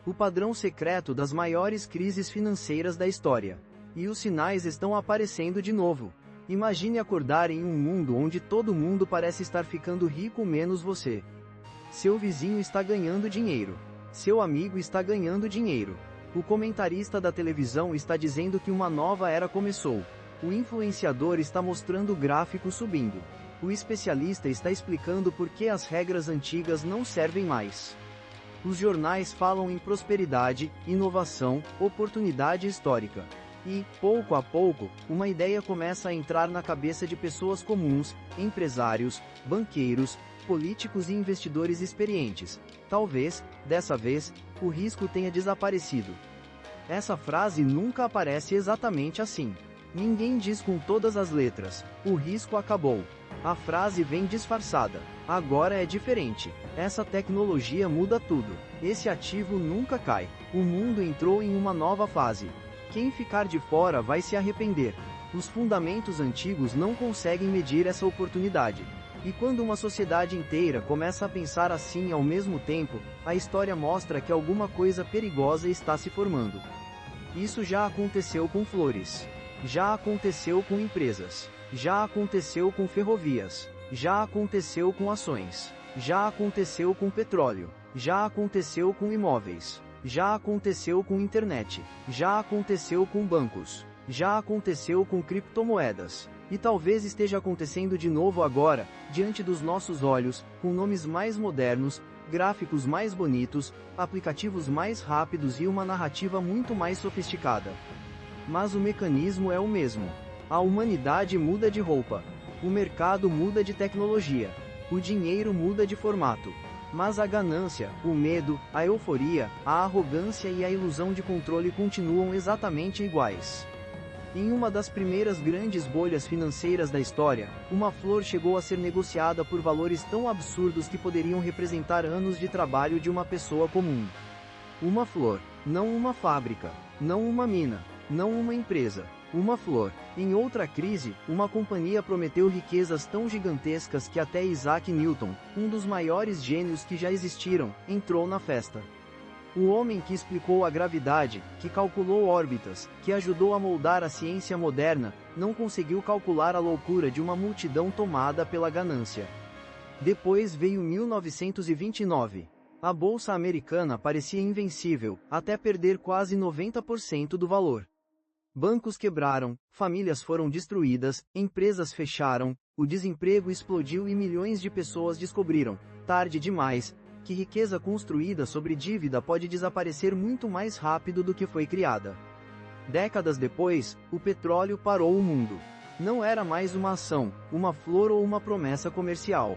o padrão secreto das maiores crises financeiras da história. E os sinais estão aparecendo de novo. Imagine acordar em um mundo onde todo mundo parece estar ficando rico menos você. Seu vizinho está ganhando dinheiro. Seu amigo está ganhando dinheiro. O comentarista da televisão está dizendo que uma nova era começou. O influenciador está mostrando o gráfico subindo. O especialista está explicando por que as regras antigas não servem mais. Os jornais falam em prosperidade, inovação, oportunidade histórica. E, pouco a pouco, uma ideia começa a entrar na cabeça de pessoas comuns, empresários, banqueiros, políticos e investidores experientes. Talvez, dessa vez, o risco tenha desaparecido. Essa frase nunca aparece exatamente assim. Ninguém diz com todas as letras, o risco acabou. A frase vem disfarçada. Agora é diferente. Essa tecnologia muda tudo. Esse ativo nunca cai. O mundo entrou em uma nova fase. Quem ficar de fora vai se arrepender. Os fundamentos antigos não conseguem medir essa oportunidade. E quando uma sociedade inteira começa a pensar assim ao mesmo tempo, a história mostra que alguma coisa perigosa está se formando. Isso já aconteceu com flores. Já aconteceu com empresas. Já aconteceu com ferrovias. Já aconteceu com ações. Já aconteceu com petróleo. Já aconteceu com imóveis. Já aconteceu com internet. Já aconteceu com bancos. Já aconteceu com criptomoedas. E talvez esteja acontecendo de novo agora, diante dos nossos olhos, com nomes mais modernos, gráficos mais bonitos, aplicativos mais rápidos e uma narrativa muito mais sofisticada. Mas o mecanismo é o mesmo. A humanidade muda de roupa. O mercado muda de tecnologia. O dinheiro muda de formato. Mas a ganância, o medo, a euforia, a arrogância e a ilusão de controle continuam exatamente iguais. Em uma das primeiras grandes bolhas financeiras da história, uma flor chegou a ser negociada por valores tão absurdos que poderiam representar anos de trabalho de uma pessoa comum. Uma flor, não uma fábrica, não uma mina, não uma empresa, uma flor. Em outra crise, uma companhia prometeu riquezas tão gigantescas que até Isaac Newton, um dos maiores gênios que já existiram, entrou na festa. O homem que explicou a gravidade, que calculou órbitas, que ajudou a moldar a ciência moderna, não conseguiu calcular a loucura de uma multidão tomada pela ganância. Depois veio 1929. A bolsa americana parecia invencível, até perder quase 90% do valor. Bancos quebraram, famílias foram destruídas, empresas fecharam, o desemprego explodiu e milhões de pessoas descobriram, tarde demais, que riqueza construída sobre dívida pode desaparecer muito mais rápido do que foi criada. Décadas depois, o petróleo parou o mundo. Não era mais uma ação, uma flor ou uma promessa comercial.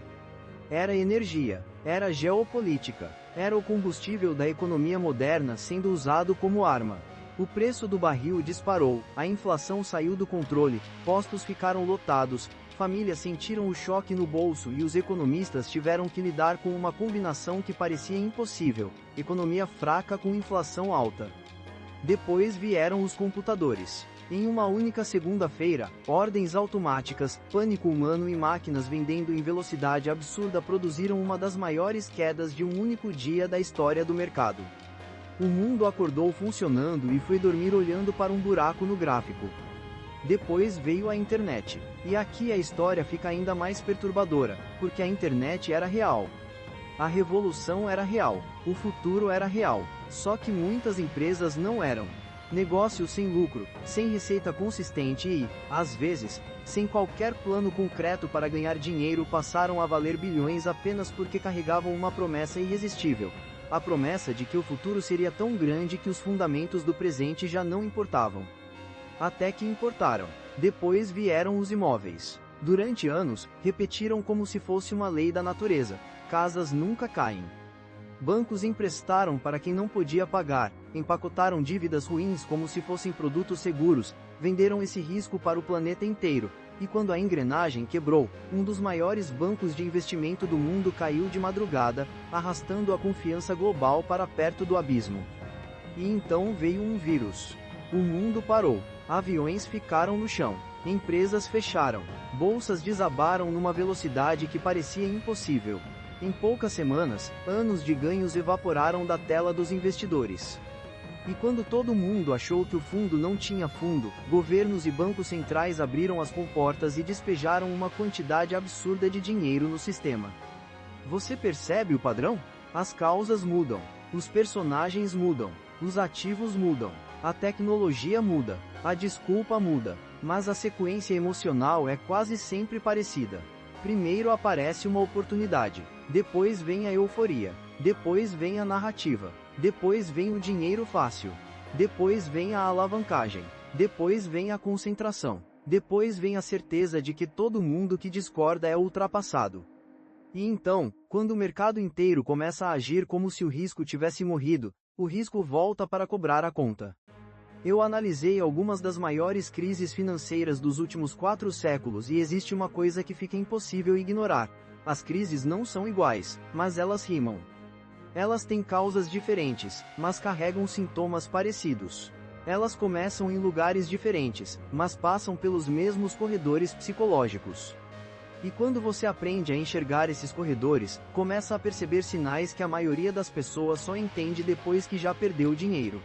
Era energia, era geopolítica, era o combustível da economia moderna sendo usado como arma. O preço do barril disparou, a inflação saiu do controle, postos ficaram lotados, famílias sentiram o choque no bolso e os economistas tiveram que lidar com uma combinação que parecia impossível: economia fraca com inflação alta. Depois vieram os computadores. Em uma única segunda-feira, ordens automáticas, pânico humano e máquinas vendendo em velocidade absurda produziram uma das maiores quedas de um único dia da história do mercado. O mundo acordou funcionando e foi dormir olhando para um buraco no gráfico. Depois veio a internet. E aqui a história fica ainda mais perturbadora, porque a internet era real. A revolução era real. O futuro era real. Só que muitas empresas não eram. Negócios sem lucro, sem receita consistente e, às vezes, sem qualquer plano concreto para ganhar dinheiro passaram a valer bilhões apenas porque carregavam uma promessa irresistível. A promessa de que o futuro seria tão grande que os fundamentos do presente já não importavam. Até que importaram. Depois vieram os imóveis. Durante anos, repetiram como se fosse uma lei da natureza: casas nunca caem. Bancos emprestaram para quem não podia pagar, empacotaram dívidas ruins como se fossem produtos seguros, venderam esse risco para o planeta inteiro, e quando a engrenagem quebrou, um dos maiores bancos de investimento do mundo caiu de madrugada, arrastando a confiança global para perto do abismo. E então veio um vírus. O mundo parou, aviões ficaram no chão, empresas fecharam, bolsas desabaram numa velocidade que parecia impossível. Em poucas semanas, anos de ganhos evaporaram da tela dos investidores. E quando todo mundo achou que o fundo não tinha fundo, governos e bancos centrais abriram as comportas e despejaram uma quantidade absurda de dinheiro no sistema. Você percebe o padrão? As causas mudam, os personagens mudam, os ativos mudam, a tecnologia muda, a desculpa muda, mas a sequência emocional é quase sempre parecida. Primeiro aparece uma oportunidade, depois vem a euforia, depois vem a narrativa, depois vem o dinheiro fácil, depois vem a alavancagem, depois vem a concentração, depois vem a certeza de que todo mundo que discorda é ultrapassado. E então, quando o mercado inteiro começa a agir como se o risco tivesse morrido, o risco volta para cobrar a conta. Eu analisei algumas das maiores crises financeiras dos últimos 4 séculos e existe uma coisa que fica impossível ignorar. As crises não são iguais, mas elas rimam. Elas têm causas diferentes, mas carregam sintomas parecidos. Elas começam em lugares diferentes, mas passam pelos mesmos corredores psicológicos. E quando você aprende a enxergar esses corredores, começa a perceber sinais que a maioria das pessoas só entende depois que já perdeu dinheiro.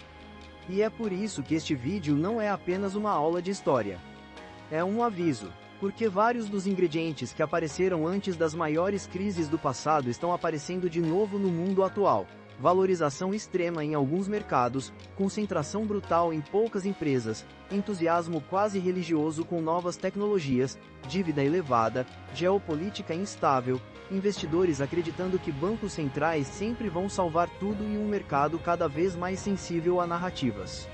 E é por isso que este vídeo não é apenas uma aula de história. É um aviso, porque vários dos ingredientes que apareceram antes das maiores crises do passado estão aparecendo de novo no mundo atual. Valorização extrema em alguns mercados, concentração brutal em poucas empresas, entusiasmo quase religioso com novas tecnologias, dívida elevada, geopolítica instável, investidores acreditando que bancos centrais sempre vão salvar tudo e um mercado cada vez mais sensível a narrativas.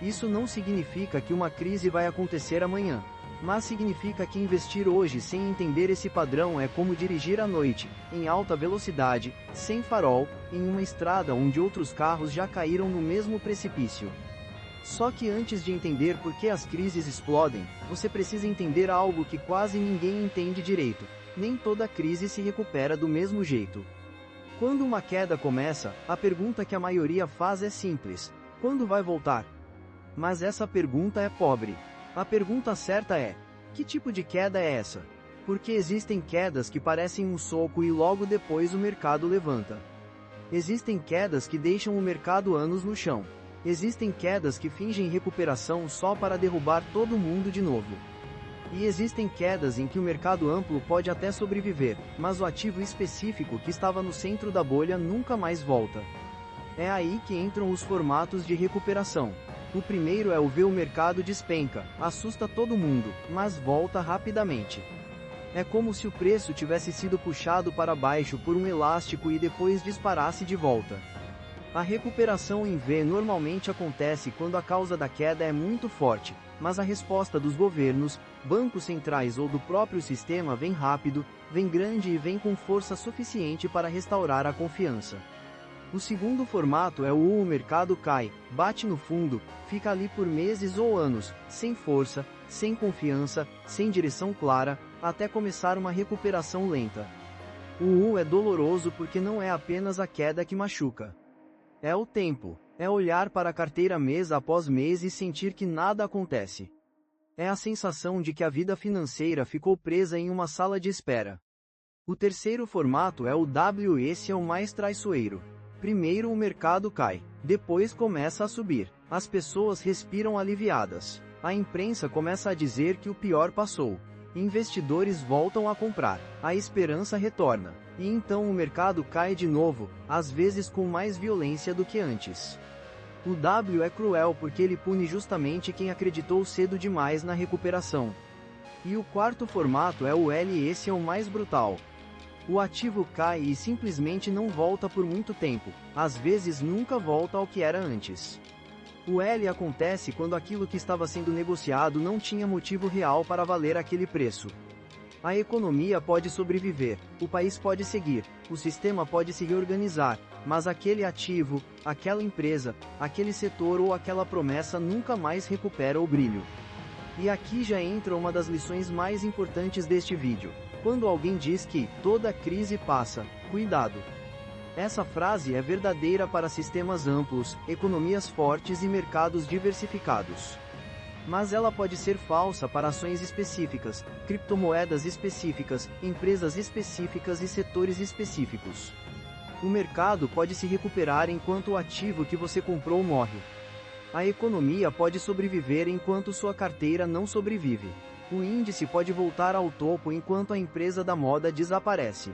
Isso não significa que uma crise vai acontecer amanhã, mas significa que investir hoje sem entender esse padrão é como dirigir à noite, em alta velocidade, sem farol, em uma estrada onde outros carros já caíram no mesmo precipício. Só que antes de entender por que as crises explodem, você precisa entender algo que quase ninguém entende direito. Nem toda crise se recupera do mesmo jeito. Quando uma queda começa, a pergunta que a maioria faz é simples: quando vai voltar? Mas essa pergunta é pobre. A pergunta certa é: que tipo de queda é essa? Porque existem quedas que parecem um soco e logo depois o mercado levanta. Existem quedas que deixam o mercado anos no chão. Existem quedas que fingem recuperação só para derrubar todo mundo de novo. E existem quedas em que o mercado amplo pode até sobreviver, mas o ativo específico que estava no centro da bolha nunca mais volta. É aí que entram os formatos de recuperação. O primeiro é o ver o mercado despenca, assusta todo mundo, mas volta rapidamente. É como se o preço tivesse sido puxado para baixo por um elástico e depois disparasse de volta. A recuperação em V normalmente acontece quando a causa da queda é muito forte, mas a resposta dos governos, bancos centrais ou do próprio sistema vem rápido, vem grande e vem com força suficiente para restaurar a confiança. O segundo formato é o mercado cai, bate no fundo, fica ali por meses ou anos, sem força, sem confiança, sem direção clara, até começar uma recuperação lenta. O é doloroso porque não é apenas a queda que machuca. É o tempo. É olhar para a carteira mês após mês e sentir que nada acontece. É a sensação de que a vida financeira ficou presa em uma sala de espera. O terceiro formato é o W. Esse é o mais traiçoeiro. Primeiro o mercado cai, depois começa a subir. As pessoas respiram aliviadas. A imprensa começa a dizer que o pior passou. Investidores voltam a comprar. A esperança retorna. E então o mercado cai de novo, às vezes com mais violência do que antes. O W é cruel porque ele pune justamente quem acreditou cedo demais na recuperação. E o quarto formato é o L. Esse é o mais brutal. O ativo cai e simplesmente não volta por muito tempo, às vezes nunca volta ao que era antes. O L acontece quando aquilo que estava sendo negociado não tinha motivo real para valer aquele preço. A economia pode sobreviver, o país pode seguir, o sistema pode se reorganizar, mas aquele ativo, aquela empresa, aquele setor ou aquela promessa nunca mais recupera o brilho. E aqui já entra uma das lições mais importantes deste vídeo. Quando alguém diz que toda crise passa, cuidado. Essa frase é verdadeira para sistemas amplos, economias fortes e mercados diversificados. Mas ela pode ser falsa para ações específicas, criptomoedas específicas, empresas específicas e setores específicos. O mercado pode se recuperar enquanto o ativo que você comprou morre. A economia pode sobreviver enquanto sua carteira não sobrevive. O índice pode voltar ao topo enquanto a empresa da moda desaparece.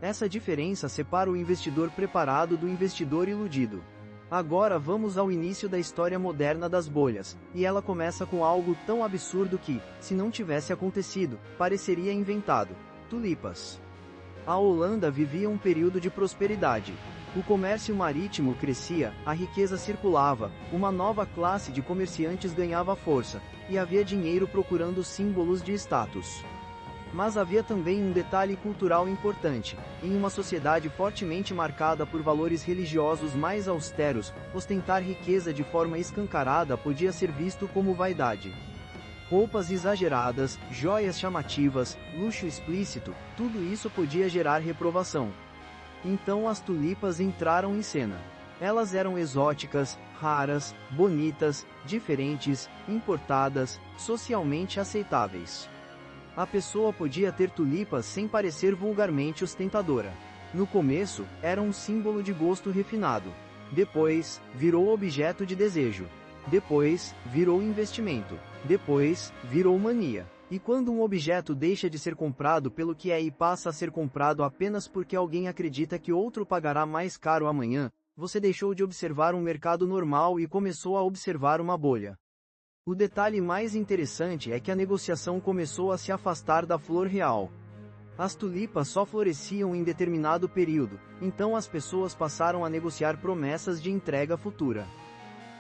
Essa diferença separa o investidor preparado do investidor iludido. Agora vamos ao início da história moderna das bolhas, e ela começa com algo tão absurdo que, se não tivesse acontecido, pareceria inventado: tulipas. A Holanda vivia um período de prosperidade. O comércio marítimo crescia, a riqueza circulava, uma nova classe de comerciantes ganhava força, e havia dinheiro procurando símbolos de status. Mas havia também um detalhe cultural importante: em uma sociedade fortemente marcada por valores religiosos mais austeros, ostentar riqueza de forma escancarada podia ser visto como vaidade. Roupas exageradas, joias chamativas, luxo explícito, tudo isso podia gerar reprovação. Então as tulipas entraram em cena. Elas eram exóticas, raras, bonitas, diferentes, importadas, socialmente aceitáveis. A pessoa podia ter tulipas sem parecer vulgarmente ostentadora. No começo, era um símbolo de gosto refinado. Depois, virou objeto de desejo. Depois, virou investimento. Depois, virou mania. E quando um objeto deixa de ser comprado pelo que é e passa a ser comprado apenas porque alguém acredita que outro pagará mais caro amanhã, você deixou de observar um mercado normal e começou a observar uma bolha. O detalhe mais interessante é que a negociação começou a se afastar da flor real. As tulipas só floresciam em determinado período, então as pessoas passaram a negociar promessas de entrega futura.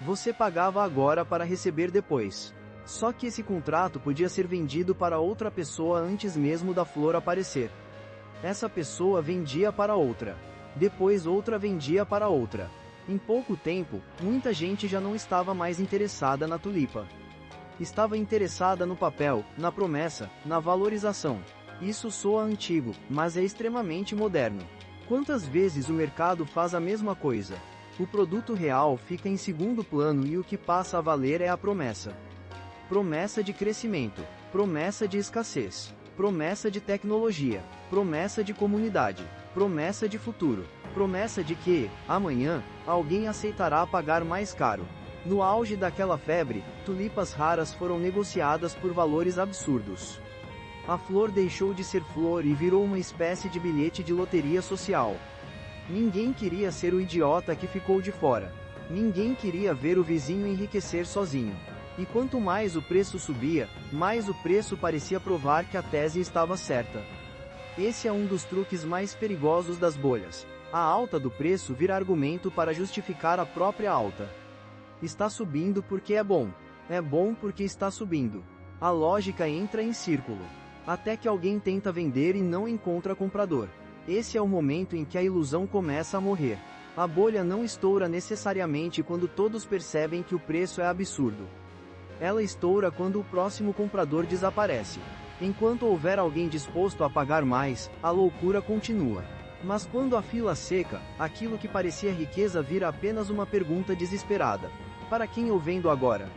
Você pagava agora para receber depois. Só que esse contrato podia ser vendido para outra pessoa antes mesmo da flor aparecer. Essa pessoa vendia para outra. Depois outra vendia para outra. Em pouco tempo, muita gente já não estava mais interessada na tulipa. Estava interessada no papel, na promessa, na valorização. Isso soa antigo, mas é extremamente moderno. Quantas vezes o mercado faz a mesma coisa? O produto real fica em segundo plano e o que passa a valer é a promessa. Promessa de crescimento, promessa de escassez, promessa de tecnologia, promessa de comunidade, promessa de futuro, promessa de que, amanhã, alguém aceitará pagar mais caro. No auge daquela febre, tulipas raras foram negociadas por valores absurdos. A flor deixou de ser flor e virou uma espécie de bilhete de loteria social. Ninguém queria ser o idiota que ficou de fora. Ninguém queria ver o vizinho enriquecer sozinho. E quanto mais o preço subia, mais o preço parecia provar que a tese estava certa. Esse é um dos truques mais perigosos das bolhas. A alta do preço vira argumento para justificar a própria alta. Está subindo porque é bom. É bom porque está subindo. A lógica entra em círculo. Até que alguém tenta vender e não encontra comprador. Esse é o momento em que a ilusão começa a morrer. A bolha não estoura necessariamente quando todos percebem que o preço é absurdo. Ela estoura quando o próximo comprador desaparece. Enquanto houver alguém disposto a pagar mais, a loucura continua. Mas quando a fila seca, aquilo que parecia riqueza vira apenas uma pergunta desesperada: para quem eu vendo agora?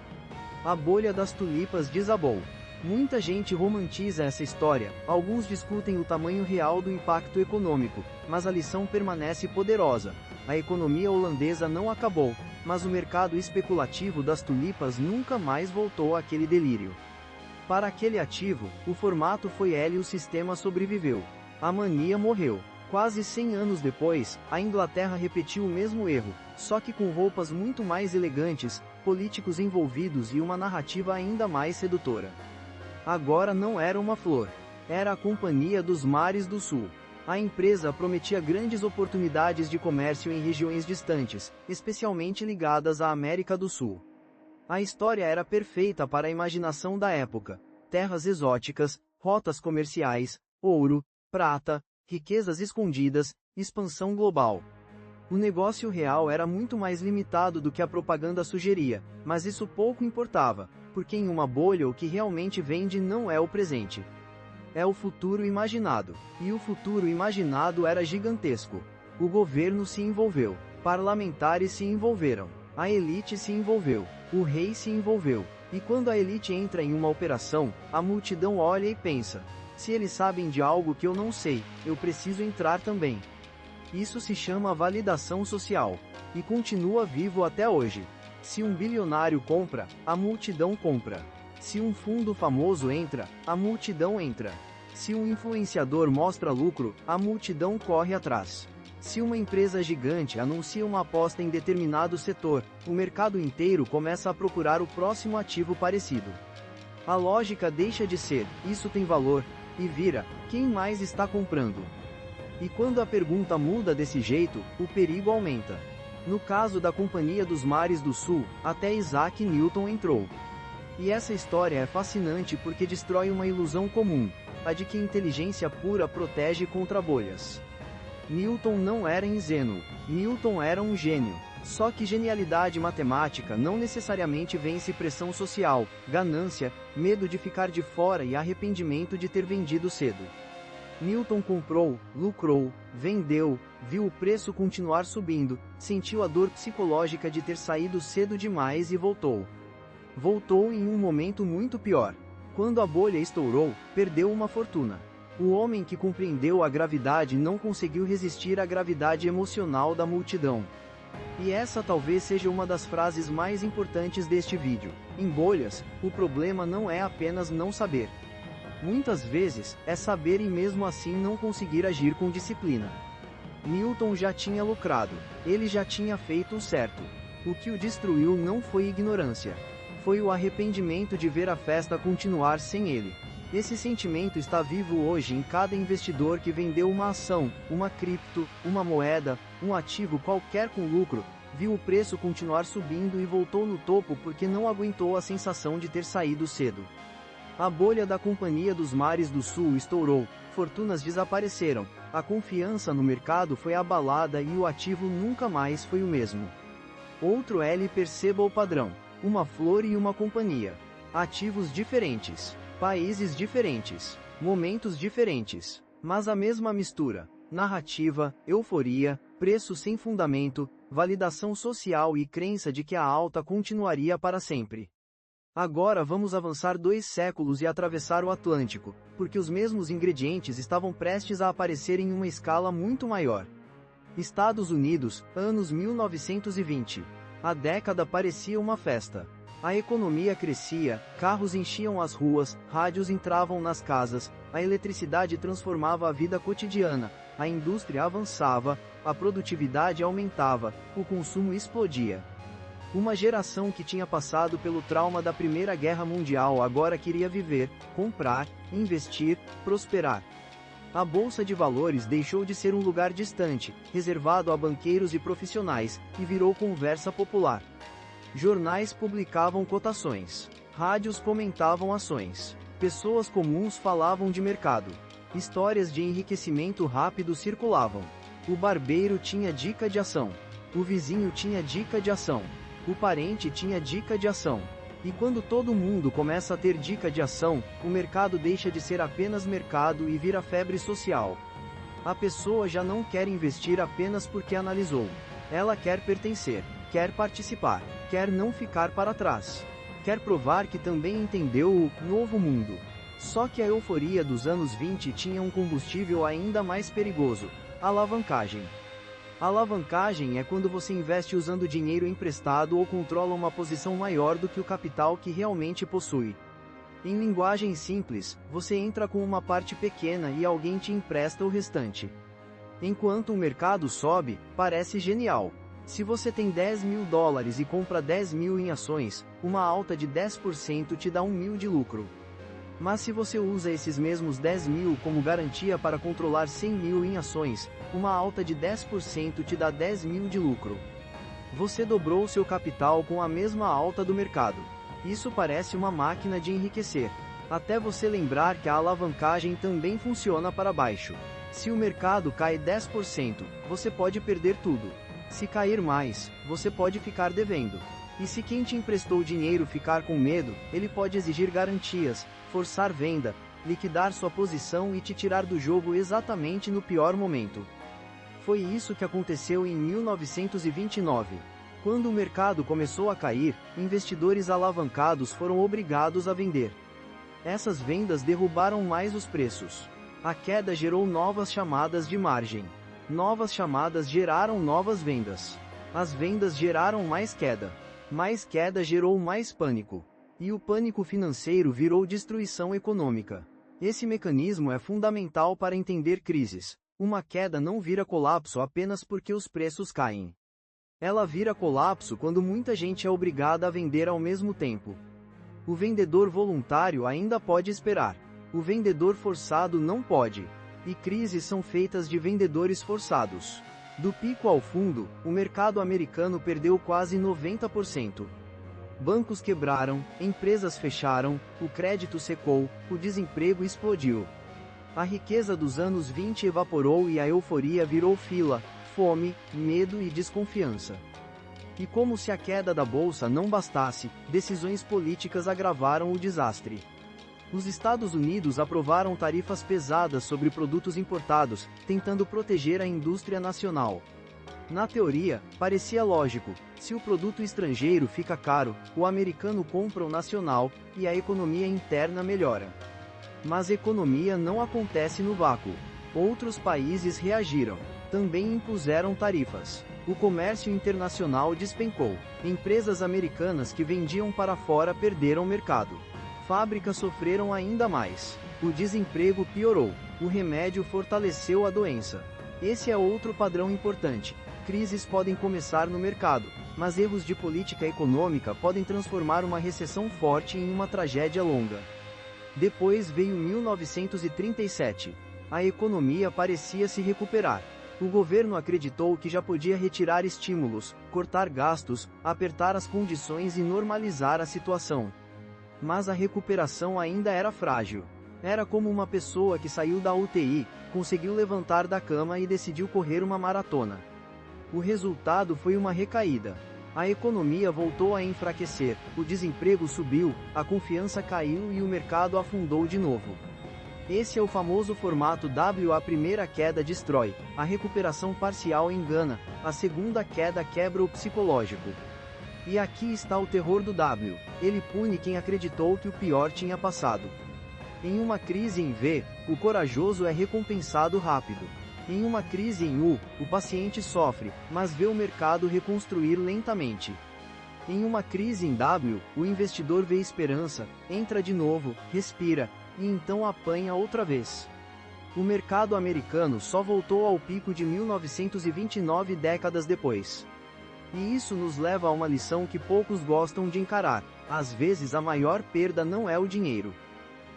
A bolha das tulipas desabou. Muita gente romantiza essa história, alguns discutem o tamanho real do impacto econômico, mas a lição permanece poderosa. A economia holandesa não acabou, mas o mercado especulativo das tulipas nunca mais voltou àquele delírio. Para aquele ativo, o formato foi L e o sistema sobreviveu. A mania morreu. Quase 100 anos depois, a Inglaterra repetiu o mesmo erro, só que com roupas muito mais elegantes, políticos envolvidos e uma narrativa ainda mais sedutora. Agora não era uma flor. Era a Companhia dos Mares do Sul. A empresa prometia grandes oportunidades de comércio em regiões distantes, especialmente ligadas à América do Sul. A história era perfeita para a imaginação da época. Terras exóticas, rotas comerciais, ouro, prata, riquezas escondidas, expansão global. O negócio real era muito mais limitado do que a propaganda sugeria, mas isso pouco importava, porque em uma bolha o que realmente vende não é o presente. É o futuro imaginado. E o futuro imaginado era gigantesco. O governo se envolveu. Parlamentares se envolveram. A elite se envolveu. O rei se envolveu. E quando a elite entra em uma operação, a multidão olha e pensa: se eles sabem de algo que eu não sei, eu preciso entrar também. Isso se chama validação social. E continua vivo até hoje. Se um bilionário compra, a multidão compra. Se um fundo famoso entra, a multidão entra. Se um influenciador mostra lucro, a multidão corre atrás. Se uma empresa gigante anuncia uma aposta em determinado setor, o mercado inteiro começa a procurar o próximo ativo parecido. A lógica deixa de ser, isso tem valor, e vira, quem mais está comprando? E quando a pergunta muda desse jeito, o perigo aumenta. No caso da Companhia dos Mares do Sul, até Isaac Newton entrou. E essa história é fascinante porque destrói uma ilusão comum, a de que inteligência pura protege contra bolhas. Newton não era ingênuo, Newton era um gênio. Só que genialidade matemática não necessariamente vence pressão social, ganância, medo de ficar de fora e arrependimento de ter vendido cedo. Newton comprou, lucrou, vendeu, viu o preço continuar subindo, sentiu a dor psicológica de ter saído cedo demais e voltou. Voltou em um momento muito pior. Quando a bolha estourou, perdeu uma fortuna. O homem que compreendeu a gravidade não conseguiu resistir à gravidade emocional da multidão. E essa talvez seja uma das frases mais importantes deste vídeo. Em bolhas, o problema não é apenas não saber. Muitas vezes, é saber e mesmo assim não conseguir agir com disciplina. Newton já tinha lucrado, ele já tinha feito o certo. O que o destruiu não foi ignorância. Foi o arrependimento de ver a festa continuar sem ele. Esse sentimento está vivo hoje em cada investidor que vendeu uma ação, uma cripto, uma moeda, um ativo qualquer com lucro, viu o preço continuar subindo e voltou no topo porque não aguentou a sensação de ter saído cedo. A bolha da Companhia dos Mares do Sul estourou, fortunas desapareceram, a confiança no mercado foi abalada e o ativo nunca mais foi o mesmo. Outro L. Perceba o padrão. Uma flor e uma companhia. Ativos diferentes. Países diferentes. Momentos diferentes. Mas a mesma mistura. Narrativa, euforia, preço sem fundamento, validação social e crença de que a alta continuaria para sempre. Agora vamos avançar 2 séculos e atravessar o Atlântico, porque os mesmos ingredientes estavam prestes a aparecer em uma escala muito maior. Estados Unidos, anos 1920. A década parecia uma festa. A economia crescia, carros enchiam as ruas, rádios entravam nas casas, a eletricidade transformava a vida cotidiana, a indústria avançava, a produtividade aumentava, o consumo explodia. Uma geração que tinha passado pelo trauma da Primeira Guerra Mundial agora queria viver, comprar, investir, prosperar. A Bolsa de Valores deixou de ser um lugar distante, reservado a banqueiros e profissionais, e virou conversa popular. Jornais publicavam cotações. Rádios comentavam ações. Pessoas comuns falavam de mercado. Histórias de enriquecimento rápido circulavam. O barbeiro tinha dica de ação. O vizinho tinha dica de ação. O parente tinha dica de ação. E quando todo mundo começa a ter dica de ação, o mercado deixa de ser apenas mercado e vira febre social. A pessoa já não quer investir apenas porque analisou. Ela quer pertencer, quer participar, quer não ficar para trás. Quer provar que também entendeu o novo mundo. Só que a euforia dos anos 20 tinha um combustível ainda mais perigoso: alavancagem. Alavancagem é quando você investe usando dinheiro emprestado ou controla uma posição maior do que o capital que realmente possui. Em linguagem simples, você entra com uma parte pequena e alguém te empresta o restante. Enquanto o mercado sobe, parece genial. Se você tem $10.000 e compra 10.000 em ações, uma alta de 10% te dá 1.000 de lucro. Mas se você usa esses mesmos 10.000 como garantia para controlar 100.000 em ações, uma alta de 10% te dá 10.000 de lucro. Você dobrou seu capital com a mesma alta do mercado. Isso parece uma máquina de enriquecer. Até você lembrar que a alavancagem também funciona para baixo. Se o mercado cai 10%, você pode perder tudo. Se cair mais, você pode ficar devendo. E se quem te emprestou dinheiro ficar com medo, ele pode exigir garantias, forçar venda, liquidar sua posição e te tirar do jogo exatamente no pior momento. Foi isso que aconteceu em 1929. Quando o mercado começou a cair, investidores alavancados foram obrigados a vender. Essas vendas derrubaram mais os preços. A queda gerou novas chamadas de margem. Novas chamadas geraram novas vendas. As vendas geraram mais queda. Mais queda gerou mais pânico. E o pânico financeiro virou destruição econômica. Esse mecanismo é fundamental para entender crises. Uma queda não vira colapso apenas porque os preços caem. Ela vira colapso quando muita gente é obrigada a vender ao mesmo tempo. O vendedor voluntário ainda pode esperar. O vendedor forçado não pode. E crises são feitas de vendedores forçados. Do pico ao fundo, o mercado americano perdeu quase 90%. Bancos quebraram, empresas fecharam, o crédito secou, o desemprego explodiu. A riqueza dos anos 20 evaporou e a euforia virou fila, fome, medo e desconfiança. E como se a queda da bolsa não bastasse, decisões políticas agravaram o desastre. Os Estados Unidos aprovaram tarifas pesadas sobre produtos importados, tentando proteger a indústria nacional. Na teoria, parecia lógico: se o produto estrangeiro fica caro, o americano compra o nacional, e a economia interna melhora. Mas economia não acontece no vácuo. Outros países reagiram. Também impuseram tarifas. O comércio internacional despencou. Empresas americanas que vendiam para fora perderam mercado. Fábricas sofreram ainda mais. O desemprego piorou. O remédio fortaleceu a doença. Esse é outro padrão importante. Crises podem começar no mercado, mas erros de política econômica podem transformar uma recessão forte em uma tragédia longa. Depois veio 1937. A economia parecia se recuperar. O governo acreditou que já podia retirar estímulos, cortar gastos, apertar as condições e normalizar a situação. Mas a recuperação ainda era frágil. Era como uma pessoa que saiu da UTI, conseguiu levantar da cama e decidiu correr uma maratona. O resultado foi uma recaída. A economia voltou a enfraquecer, o desemprego subiu, a confiança caiu e o mercado afundou de novo. Esse é o famoso formato W. A primeira queda destrói, a recuperação parcial engana, a segunda queda quebra o psicológico. E aqui está o terror do W. Ele pune quem acreditou que o pior tinha passado. Em uma crise em V, o corajoso é recompensado rápido. Em uma crise em U, o paciente sofre, mas vê o mercado reconstruir lentamente. Em uma crise em W, o investidor vê esperança, entra de novo, respira, e então apanha outra vez. O mercado americano só voltou ao pico de 1929 décadas depois. E isso nos leva a uma lição que poucos gostam de encarar: às vezes a maior perda não é o dinheiro.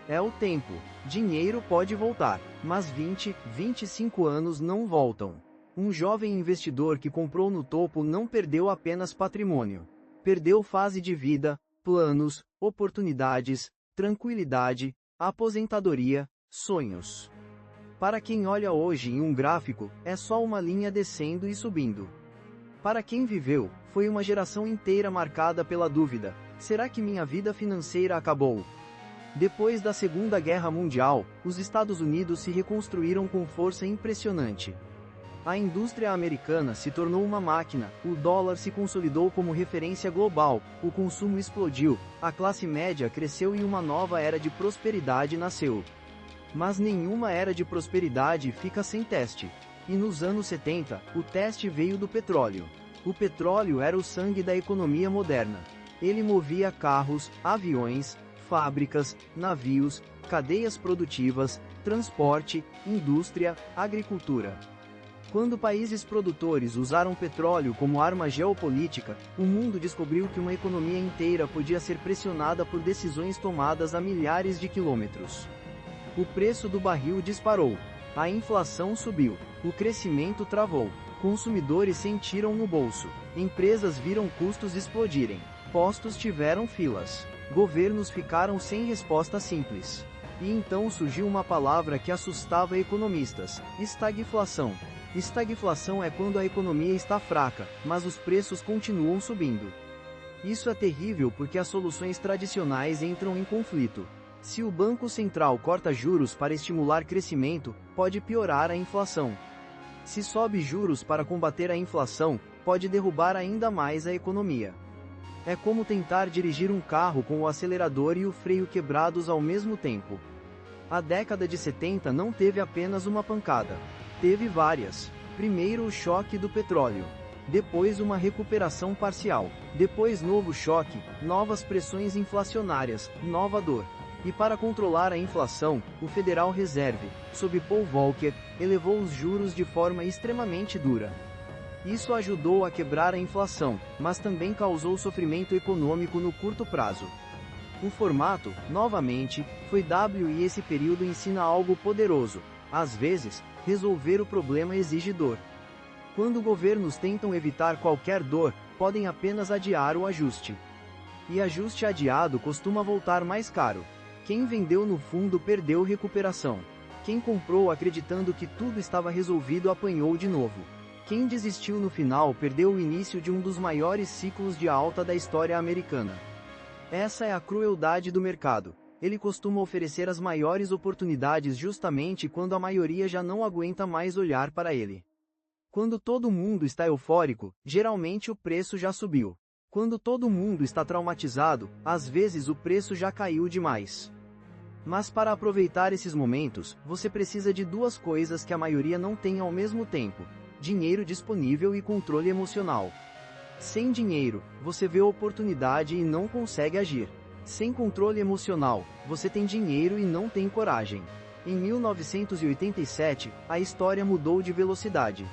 É o tempo. Dinheiro pode voltar, mas 20, 25 anos não voltam. Um jovem investidor que comprou no topo não perdeu apenas patrimônio. Perdeu fase de vida, planos, oportunidades, tranquilidade, aposentadoria, sonhos. Para quem olha hoje em um gráfico, é só uma linha descendo e subindo. Para quem viveu, foi uma geração inteira marcada pela dúvida: será que minha vida financeira acabou? Depois da Segunda Guerra Mundial, os Estados Unidos se reconstruíram com força impressionante. A indústria americana se tornou uma máquina, o dólar se consolidou como referência global, o consumo explodiu, a classe média cresceu e uma nova era de prosperidade nasceu. Mas nenhuma era de prosperidade fica sem teste. E nos anos 70, o teste veio do petróleo. O petróleo era o sangue da economia moderna. Ele movia carros, aviões, fábricas, navios, cadeias produtivas, transporte, indústria, agricultura. Quando países produtores usaram petróleo como arma geopolítica, o mundo descobriu que uma economia inteira podia ser pressionada por decisões tomadas a milhares de quilômetros. O preço do barril disparou. A inflação subiu. O crescimento travou. Consumidores sentiram no bolso. Empresas viram custos explodirem. Postos tiveram filas. Governos ficaram sem resposta simples. E então surgiu uma palavra que assustava economistas: estagflação. Estagflação é quando a economia está fraca, mas os preços continuam subindo. Isso é terrível porque as soluções tradicionais entram em conflito. Se o Banco Central corta juros para estimular crescimento, pode piorar a inflação. Se sobe juros para combater a inflação, pode derrubar ainda mais a economia. É como tentar dirigir um carro com o acelerador e o freio quebrados ao mesmo tempo. A década de 70 não teve apenas uma pancada. Teve várias. Primeiro o choque do petróleo. Depois uma recuperação parcial. Depois novo choque, novas pressões inflacionárias, nova dor. E para controlar a inflação, o Federal Reserve, sob Paul Volcker, elevou os juros de forma extremamente dura. Isso ajudou a quebrar a inflação, mas também causou sofrimento econômico no curto prazo. O formato, novamente, foi W e esse período ensina algo poderoso. Às vezes, resolver o problema exige dor. Quando governos tentam evitar qualquer dor, podem apenas adiar o ajuste. E ajuste adiado costuma voltar mais caro. Quem vendeu no fundo perdeu recuperação. Quem comprou acreditando que tudo estava resolvido apanhou de novo. Quem desistiu no final perdeu o início de um dos maiores ciclos de alta da história americana. Essa é a crueldade do mercado. Ele costuma oferecer as maiores oportunidades justamente quando a maioria já não aguenta mais olhar para ele. Quando todo mundo está eufórico, geralmente o preço já subiu. Quando todo mundo está traumatizado, às vezes o preço já caiu demais. Mas para aproveitar esses momentos, você precisa de duas coisas que a maioria não tem ao mesmo tempo: dinheiro disponível e controle emocional. Sem dinheiro, você vê oportunidade e não consegue agir. Sem controle emocional, você tem dinheiro e não tem coragem. Em 1987, a história mudou de velocidade.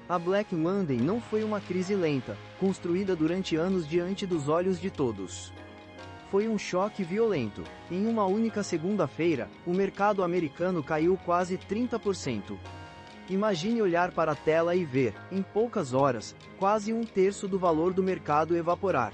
A Black Monday não foi uma crise lenta, construída durante anos diante dos olhos de todos. Foi um choque violento. Em uma única segunda-feira, o mercado americano caiu quase 30%. Imagine olhar para a tela e ver, em poucas horas, quase um terço do valor do mercado evaporar.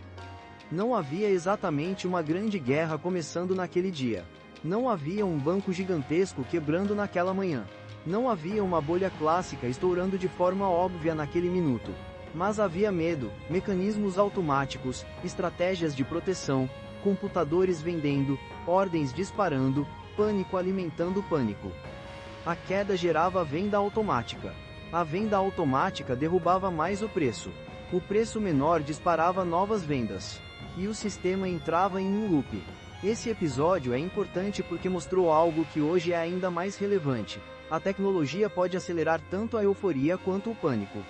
Não havia exatamente uma grande guerra começando naquele dia. Não havia um banco gigantesco quebrando naquela manhã. Não havia uma bolha clássica estourando de forma óbvia naquele minuto. Mas havia medo, mecanismos automáticos, estratégias de proteção, computadores vendendo, ordens disparando, pânico alimentando pânico. A queda gerava venda automática. A venda automática derrubava mais o preço. O preço menor disparava novas vendas. E o sistema entrava em um loop. Esse episódio é importante porque mostrou algo que hoje é ainda mais relevante. A tecnologia pode acelerar tanto a euforia quanto o pânico.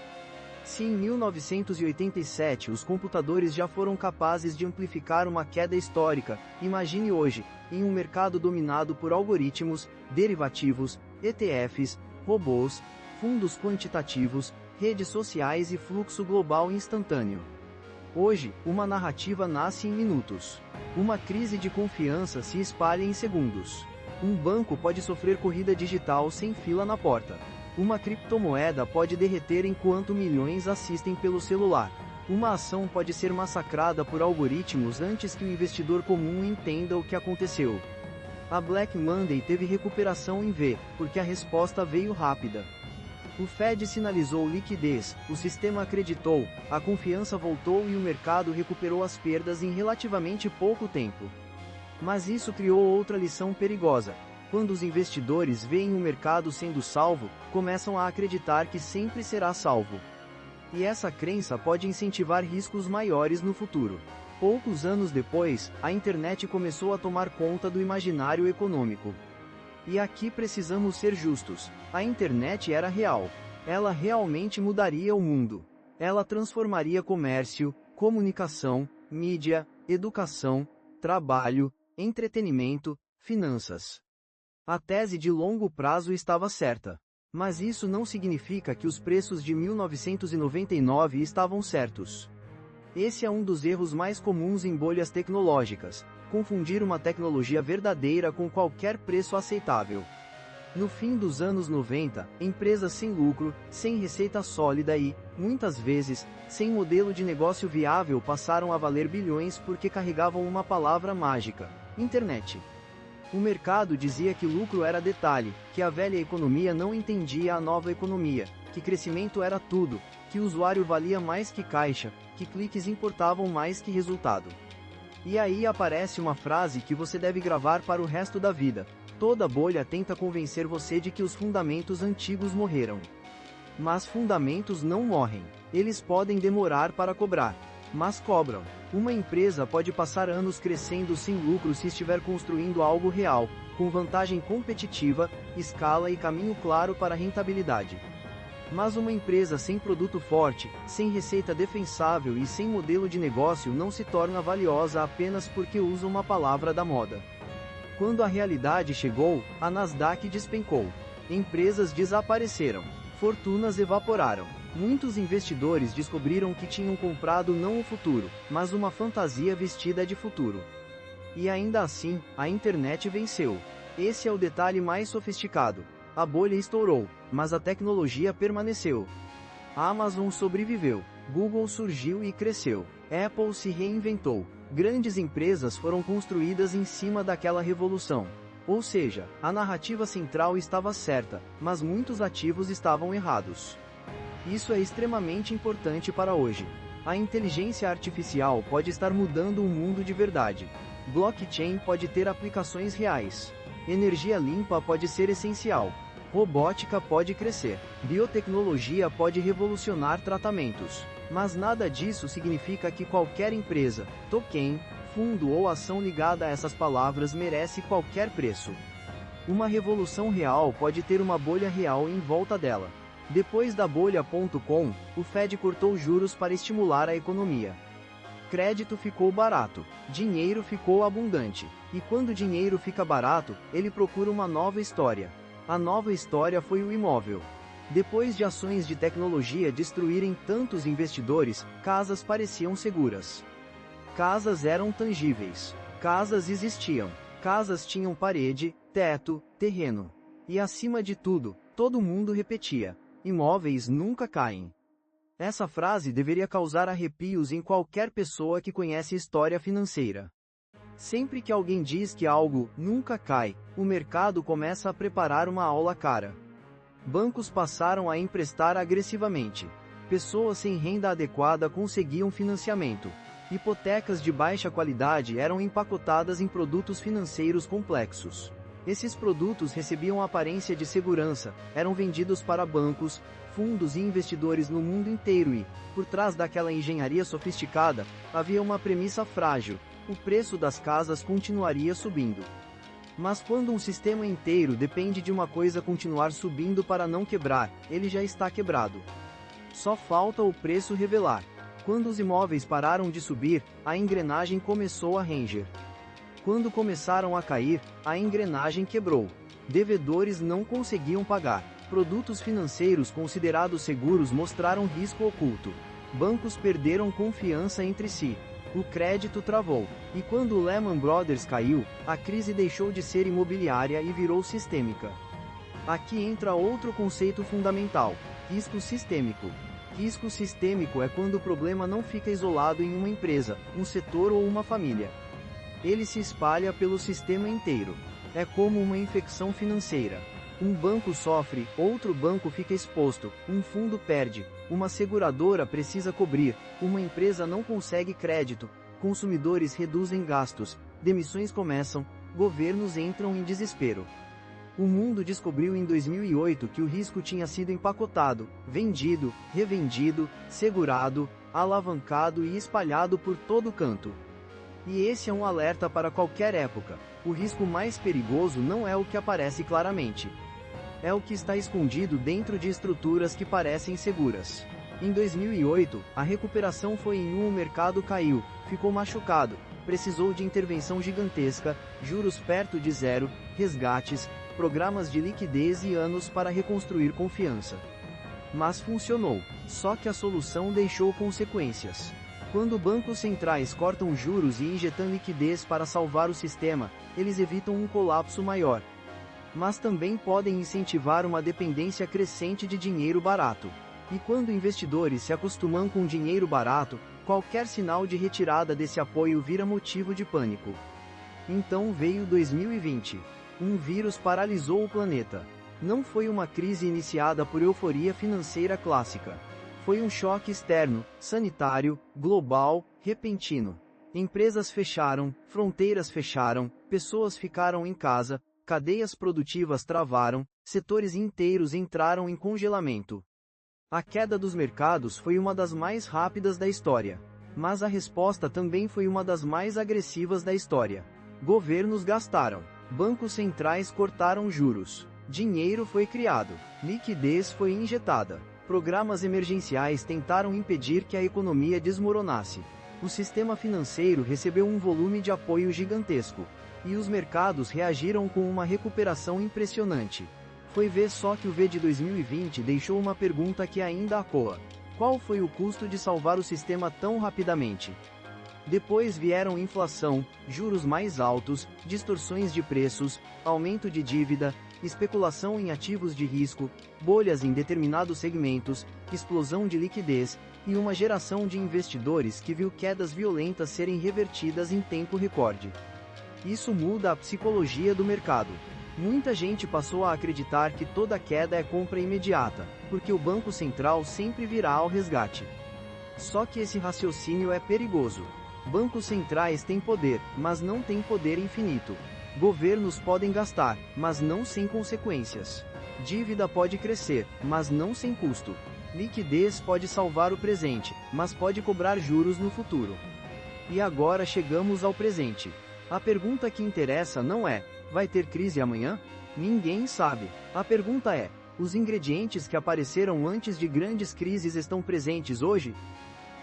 Se em 1987 os computadores já foram capazes de amplificar uma queda histórica, imagine hoje, em um mercado dominado por algoritmos, derivativos, ETFs, robôs, fundos quantitativos, redes sociais e fluxo global instantâneo. Hoje, uma narrativa nasce em minutos. Uma crise de confiança se espalha em segundos. Um banco pode sofrer corrida digital sem fila na porta. Uma criptomoeda pode derreter enquanto milhões assistem pelo celular. Uma ação pode ser massacrada por algoritmos antes que o investidor comum entenda o que aconteceu. A Black Monday teve recuperação em V, porque a resposta veio rápida. O Fed sinalizou liquidez, o sistema acreditou, a confiança voltou e o mercado recuperou as perdas em relativamente pouco tempo. Mas isso criou outra lição perigosa. Quando os investidores veem o mercado sendo salvo, começam a acreditar que sempre será salvo. E essa crença pode incentivar riscos maiores no futuro. Poucos anos depois, a internet começou a tomar conta do imaginário econômico. E aqui precisamos ser justos. A internet era real. Ela realmente mudaria o mundo. Ela transformaria comércio, comunicação, mídia, educação, trabalho, entretenimento, finanças. A tese de longo prazo estava certa. Mas isso não significa que os preços de 1999 estavam certos. Esse é um dos erros mais comuns em bolhas tecnológicas: confundir uma tecnologia verdadeira com qualquer preço aceitável. No fim dos anos 90, empresas sem lucro, sem receita sólida e, muitas vezes, sem modelo de negócio viável passaram a valer bilhões porque carregavam uma palavra mágica: internet. O mercado dizia que lucro era detalhe, que a velha economia não entendia a nova economia, que crescimento era tudo, que o usuário valia mais que caixa, que cliques importavam mais que resultado. E aí aparece uma frase que você deve gravar para o resto da vida: toda bolha tenta convencer você de que os fundamentos antigos morreram. Mas fundamentos não morrem. Eles podem demorar para cobrar, mas cobram. Uma empresa pode passar anos crescendo sem lucro se estiver construindo algo real, com vantagem competitiva, escala e caminho claro para a rentabilidade. Mas uma empresa sem produto forte, sem receita defensável e sem modelo de negócio não se torna valiosa apenas porque usa uma palavra da moda. Quando a realidade chegou, a Nasdaq despencou. Empresas desapareceram. Fortunas evaporaram. Muitos investidores descobriram que tinham comprado não o futuro, mas uma fantasia vestida de futuro. E ainda assim, a internet venceu. Esse é o detalhe mais sofisticado. A bolha estourou, mas a tecnologia permaneceu. A Amazon sobreviveu, Google surgiu e cresceu, Apple se reinventou. Grandes empresas foram construídas em cima daquela revolução. Ou seja, a narrativa central estava certa, mas muitos ativos estavam errados. Isso é extremamente importante para hoje. A inteligência artificial pode estar mudando o mundo de verdade. Blockchain pode ter aplicações reais. Energia limpa pode ser essencial. Robótica pode crescer. Biotecnologia pode revolucionar tratamentos. Mas nada disso significa que qualquer empresa, token, fundo ou ação ligada a essas palavras merece qualquer preço. Uma revolução real pode ter uma bolha real em volta dela. Depois da bolha.com, o Fed cortou juros para estimular a economia. Crédito ficou barato, dinheiro ficou abundante. E quando dinheiro fica barato, ele procura uma nova história. A nova história foi o imóvel. Depois de ações de tecnologia destruírem tantos investidores, casas pareciam seguras. Casas eram tangíveis. Casas existiam. Casas tinham parede, teto, terreno. E acima de tudo, todo mundo repetia: imóveis nunca caem. Essa frase deveria causar arrepios em qualquer pessoa que conhece história financeira. Sempre que alguém diz que algo nunca cai, o mercado começa a preparar uma aula cara. Bancos passaram a emprestar agressivamente. Pessoas sem renda adequada conseguiam financiamento. Hipotecas de baixa qualidade eram empacotadas em produtos financeiros complexos. Esses produtos recebiam aparência de segurança, eram vendidos para bancos, fundos e investidores no mundo inteiro e, por trás daquela engenharia sofisticada, havia uma premissa frágil: o preço das casas continuaria subindo. Mas quando um sistema inteiro depende de uma coisa continuar subindo para não quebrar, ele já está quebrado. Só falta o preço revelar. Quando os imóveis pararam de subir, a engrenagem começou a ranger. Quando começaram a cair, a engrenagem quebrou. Devedores não conseguiam pagar. Produtos financeiros considerados seguros mostraram risco oculto. Bancos perderam confiança entre si. O crédito travou. E quando o Lehman Brothers caiu, a crise deixou de ser imobiliária e virou sistêmica. Aqui entra outro conceito fundamental: risco sistêmico. Risco sistêmico é quando o problema não fica isolado em uma empresa, um setor ou uma família. Ele se espalha pelo sistema inteiro. É como uma infecção financeira. Um banco sofre, outro banco fica exposto, um fundo perde, uma seguradora precisa cobrir, uma empresa não consegue crédito, consumidores reduzem gastos, demissões começam, governos entram em desespero. O mundo descobriu em 2008 que o risco tinha sido empacotado, vendido, revendido, segurado, alavancado e espalhado por todo canto. E esse é um alerta para qualquer época: o risco mais perigoso não é o que aparece claramente. É o que está escondido dentro de estruturas que parecem seguras. Em 2008, a recuperação foi em o mercado caiu, ficou machucado, precisou de intervenção gigantesca, juros perto de zero, resgates, programas de liquidez e anos para reconstruir confiança. Mas funcionou, só que a solução deixou consequências. Quando bancos centrais cortam juros e injetam liquidez para salvar o sistema, eles evitam um colapso maior. Mas também podem incentivar uma dependência crescente de dinheiro barato. E quando investidores se acostumam com dinheiro barato, qualquer sinal de retirada desse apoio vira motivo de pânico. Então veio 2020. Um vírus paralisou o planeta. Não foi uma crise iniciada por euforia financeira clássica. Foi um choque externo, sanitário, global, repentino. Empresas fecharam, fronteiras fecharam, pessoas ficaram em casa, cadeias produtivas travaram, setores inteiros entraram em congelamento. A queda dos mercados foi uma das mais rápidas da história. Mas a resposta também foi uma das mais agressivas da história. Governos gastaram. Bancos centrais cortaram juros. Dinheiro foi criado. Liquidez foi injetada. Programas emergenciais tentaram impedir que a economia desmoronasse. O sistema financeiro recebeu um volume de apoio gigantesco. E os mercados reagiram com uma recuperação impressionante. Foi ver só que o V de 2020 deixou uma pergunta que ainda ecoa. Qual foi o custo de salvar o sistema tão rapidamente? Depois vieram inflação, juros mais altos, distorções de preços, aumento de dívida, especulação em ativos de risco, bolhas em determinados segmentos, explosão de liquidez, e uma geração de investidores que viu quedas violentas serem revertidas em tempo recorde. Isso muda a psicologia do mercado. Muita gente passou a acreditar que toda queda é compra imediata, porque o Banco Central sempre virá ao resgate. Só que esse raciocínio é perigoso. Bancos centrais têm poder, mas não têm poder infinito. Governos podem gastar, mas não sem consequências. Dívida pode crescer, mas não sem custo. Liquidez pode salvar o presente, mas pode cobrar juros no futuro. E agora chegamos ao presente. A pergunta que interessa não é: vai ter crise amanhã? Ninguém sabe. A pergunta é: os ingredientes que apareceram antes de grandes crises estão presentes hoje?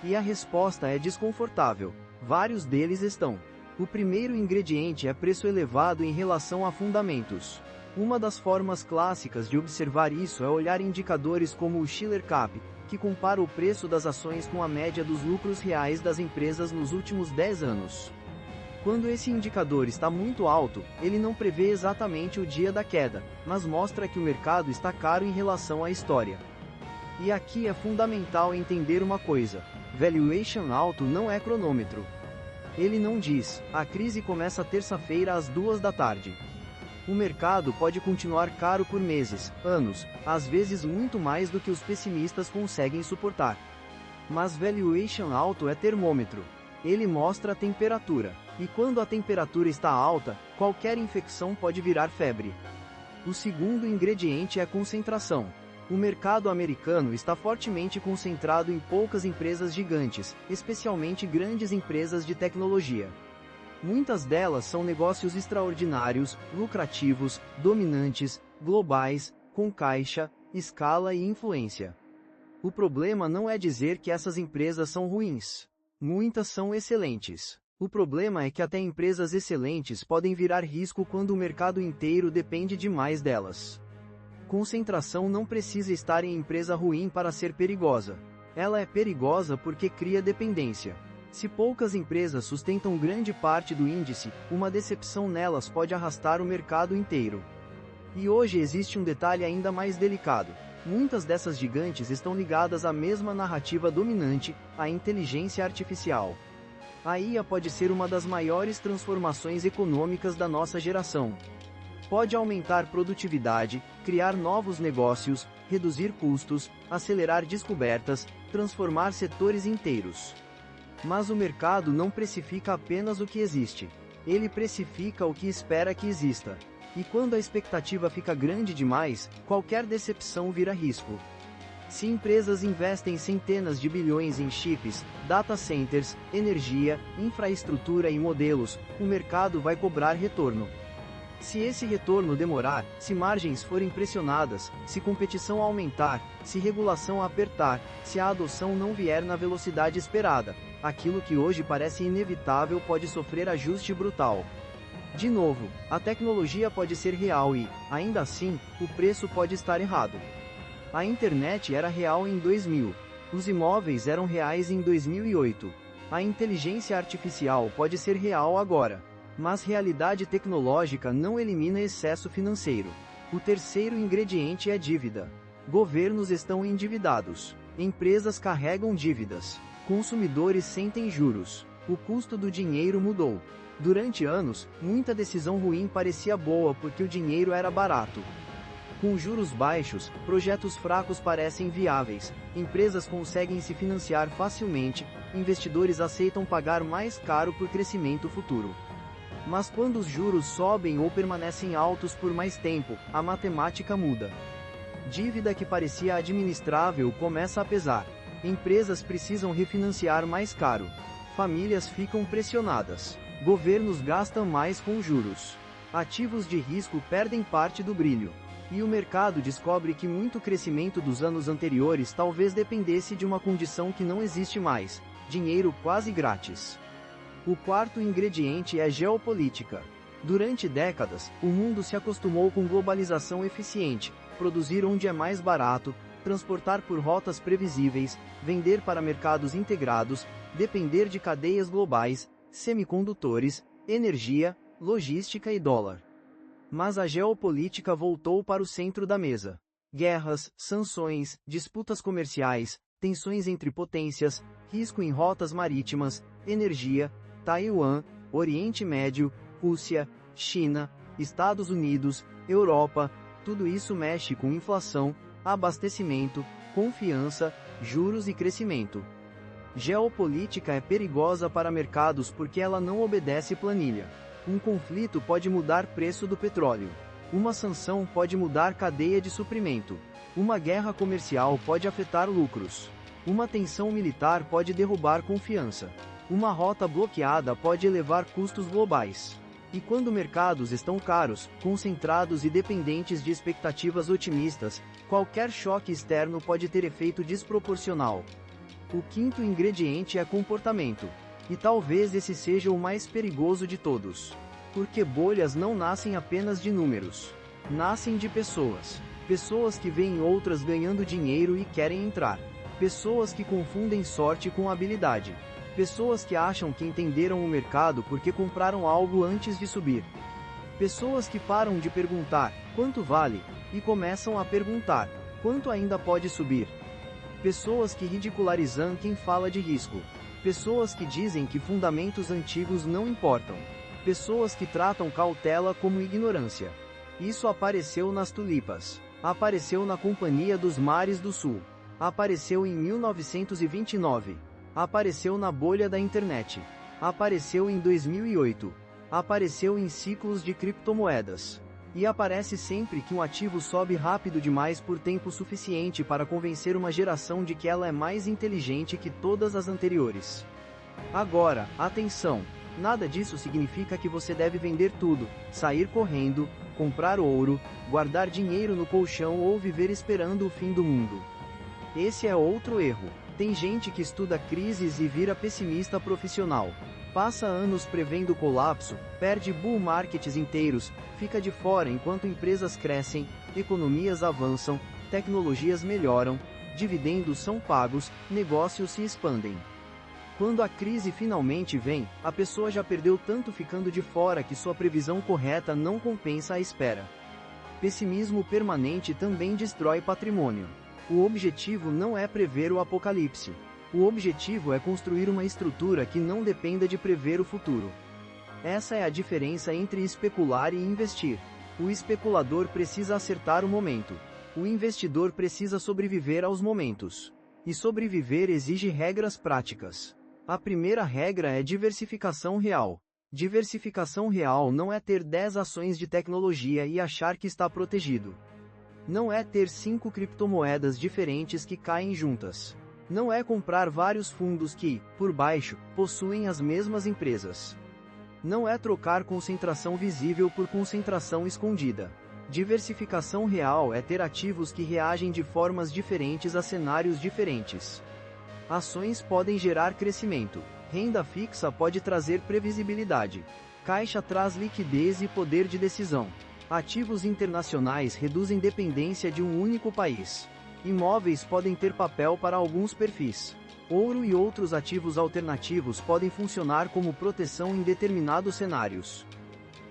E a resposta é desconfortável. Vários deles estão. O primeiro ingrediente é preço elevado em relação a fundamentos. Uma das formas clássicas de observar isso é olhar indicadores como o Shiller Cap, que compara o preço das ações com a média dos lucros reais das empresas nos últimos 10 anos. Quando esse indicador está muito alto, ele não prevê exatamente o dia da queda, mas mostra que o mercado está caro em relação à história. E aqui é fundamental entender uma coisa: valuation alto não é cronômetro. Ele não diz, a crise começa terça-feira às 2 da tarde. O mercado pode continuar caro por meses, anos, às vezes muito mais do que os pessimistas conseguem suportar. Mas valuation alto é termômetro. Ele mostra a temperatura. E quando a temperatura está alta, qualquer infecção pode virar febre. O segundo ingrediente é concentração. O mercado americano está fortemente concentrado em poucas empresas gigantes, especialmente grandes empresas de tecnologia. Muitas delas são negócios extraordinários, lucrativos, dominantes, globais, com caixa, escala e influência. O problema não é dizer que essas empresas são ruins. Muitas são excelentes. O problema é que até empresas excelentes podem virar risco quando o mercado inteiro depende demais delas. Concentração não precisa estar em empresa ruim para ser perigosa. Ela é perigosa porque cria dependência. Se poucas empresas sustentam grande parte do índice, uma decepção nelas pode arrastar o mercado inteiro. E hoje existe um detalhe ainda mais delicado. Muitas dessas gigantes estão ligadas à mesma narrativa dominante, a inteligência artificial. A IA pode ser uma das maiores transformações econômicas da nossa geração. Pode aumentar produtividade, criar novos negócios, reduzir custos, acelerar descobertas, transformar setores inteiros. Mas o mercado não precifica apenas o que existe. Ele precifica o que espera que exista. E quando a expectativa fica grande demais, qualquer decepção vira risco. Se empresas investem centenas de bilhões em chips, data centers, energia, infraestrutura e modelos, o mercado vai cobrar retorno. Se esse retorno demorar, se margens forem pressionadas, se competição aumentar, se regulação apertar, se a adoção não vier na velocidade esperada, aquilo que hoje parece inevitável pode sofrer ajuste brutal. De novo, a tecnologia pode ser real e, ainda assim, o preço pode estar errado. A internet era real em 2000. Os imóveis eram reais em 2008. A inteligência artificial pode ser real agora. Mas realidade tecnológica não elimina excesso financeiro. O terceiro ingrediente é dívida. Governos estão endividados. Empresas carregam dívidas. Consumidores sentem juros. O custo do dinheiro mudou. Durante anos, muita decisão ruim parecia boa porque o dinheiro era barato. Com juros baixos, projetos fracos parecem viáveis, empresas conseguem se financiar facilmente, investidores aceitam pagar mais caro por crescimento futuro. Mas quando os juros sobem ou permanecem altos por mais tempo, a matemática muda. Dívida que parecia administrável começa a pesar. Empresas precisam refinanciar mais caro. Famílias ficam pressionadas. Governos gastam mais com juros. Ativos de risco perdem parte do brilho. E o mercado descobre que muito crescimento dos anos anteriores talvez dependesse de uma condição que não existe mais: dinheiro quase grátis. O quarto ingrediente é geopolítica. Durante décadas, o mundo se acostumou com globalização eficiente, produzir onde é mais barato, transportar por rotas previsíveis, vender para mercados integrados, depender de cadeias globais, semicondutores, energia, logística e dólar. Mas a geopolítica voltou para o centro da mesa. Guerras, sanções, disputas comerciais, tensões entre potências, risco em rotas marítimas, energia, Taiwan, Oriente Médio, Rússia, China, Estados Unidos, Europa, tudo isso mexe com inflação, abastecimento, confiança, juros e crescimento. Geopolítica é perigosa para mercados porque ela não obedece planilha. Um conflito pode mudar preço do petróleo. Uma sanção pode mudar cadeia de suprimento. Uma guerra comercial pode afetar lucros. Uma tensão militar pode derrubar confiança. Uma rota bloqueada pode elevar custos globais. E quando mercados estão caros, concentrados e dependentes de expectativas otimistas, qualquer choque externo pode ter efeito desproporcional. O quinto ingrediente é comportamento. E talvez esse seja o mais perigoso de todos. Porque bolhas não nascem apenas de números. Nascem de pessoas. Pessoas que veem outras ganhando dinheiro e querem entrar. Pessoas que confundem sorte com habilidade. Pessoas que acham que entenderam o mercado porque compraram algo antes de subir. Pessoas que param de perguntar, quanto vale? E começam a perguntar, quanto ainda pode subir? Pessoas que ridicularizam quem fala de risco. Pessoas que dizem que fundamentos antigos não importam. Pessoas que tratam cautela como ignorância. Isso apareceu nas tulipas. Apareceu na Companhia dos Mares do Sul. Apareceu em 1929. Apareceu na bolha da internet. Apareceu em 2008. Apareceu em ciclos de criptomoedas. E aparece sempre que um ativo sobe rápido demais por tempo suficiente para convencer uma geração de que ela é mais inteligente que todas as anteriores. Agora, atenção! Nada disso significa que você deve vender tudo, sair correndo, comprar ouro, guardar dinheiro no colchão ou viver esperando o fim do mundo. Esse é outro erro. Tem gente que estuda crises e vira pessimista profissional. Passa anos prevendo colapso, perde bull markets inteiros, fica de fora enquanto empresas crescem, economias avançam, tecnologias melhoram, dividendos são pagos, negócios se expandem. Quando a crise finalmente vem, a pessoa já perdeu tanto ficando de fora que sua previsão correta não compensa a espera. Pessimismo permanente também destrói patrimônio. O objetivo não é prever o apocalipse. O objetivo é construir uma estrutura que não dependa de prever o futuro. Essa é a diferença entre especular e investir. O especulador precisa acertar o momento. O investidor precisa sobreviver aos momentos. E sobreviver exige regras práticas. A primeira regra é diversificação real. Diversificação real não é ter 10 ações de tecnologia e achar que está protegido. Não é ter 5 criptomoedas diferentes que caem juntas. Não é comprar vários fundos que, por baixo, possuem as mesmas empresas. Não é trocar concentração visível por concentração escondida. Diversificação real é ter ativos que reagem de formas diferentes a cenários diferentes. Ações podem gerar crescimento. Renda fixa pode trazer previsibilidade. Caixa traz liquidez e poder de decisão. Ativos internacionais reduzem dependência de um único país. Imóveis podem ter papel para alguns perfis. Ouro e outros ativos alternativos podem funcionar como proteção em determinados cenários.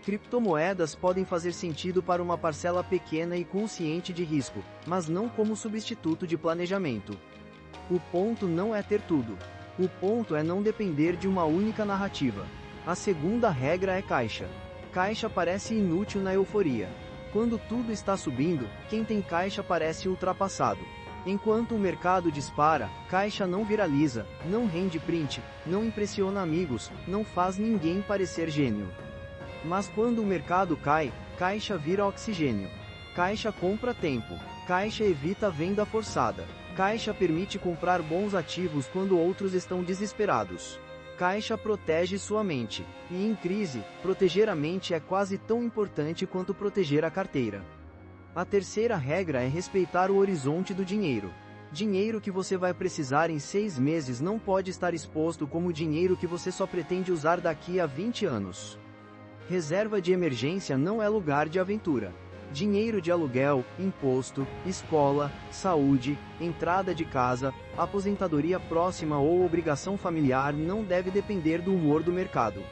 Criptomoedas podem fazer sentido para uma parcela pequena e consciente de risco, mas não como substituto de planejamento. O ponto não é ter tudo. O ponto é não depender de uma única narrativa. A segunda regra é caixa. Caixa parece inútil na euforia. Quando tudo está subindo, quem tem caixa parece ultrapassado. Enquanto o mercado dispara, caixa não viraliza, não rende print, não impressiona amigos, não faz ninguém parecer gênio. Mas quando o mercado cai, caixa vira oxigênio. Caixa compra tempo. Caixa evita venda forçada. Caixa permite comprar bons ativos quando outros estão desesperados. Caixa protege sua mente. E em crise, proteger a mente é quase tão importante quanto proteger a carteira. A terceira regra é respeitar o horizonte do dinheiro. Dinheiro que você vai precisar em 6 meses não pode estar exposto como dinheiro que você só pretende usar daqui a 20 anos. Reserva de emergência não é lugar de aventura. Dinheiro de aluguel, imposto, escola, saúde, entrada de casa, aposentadoria próxima ou obrigação familiar não deve depender do humor do mercado.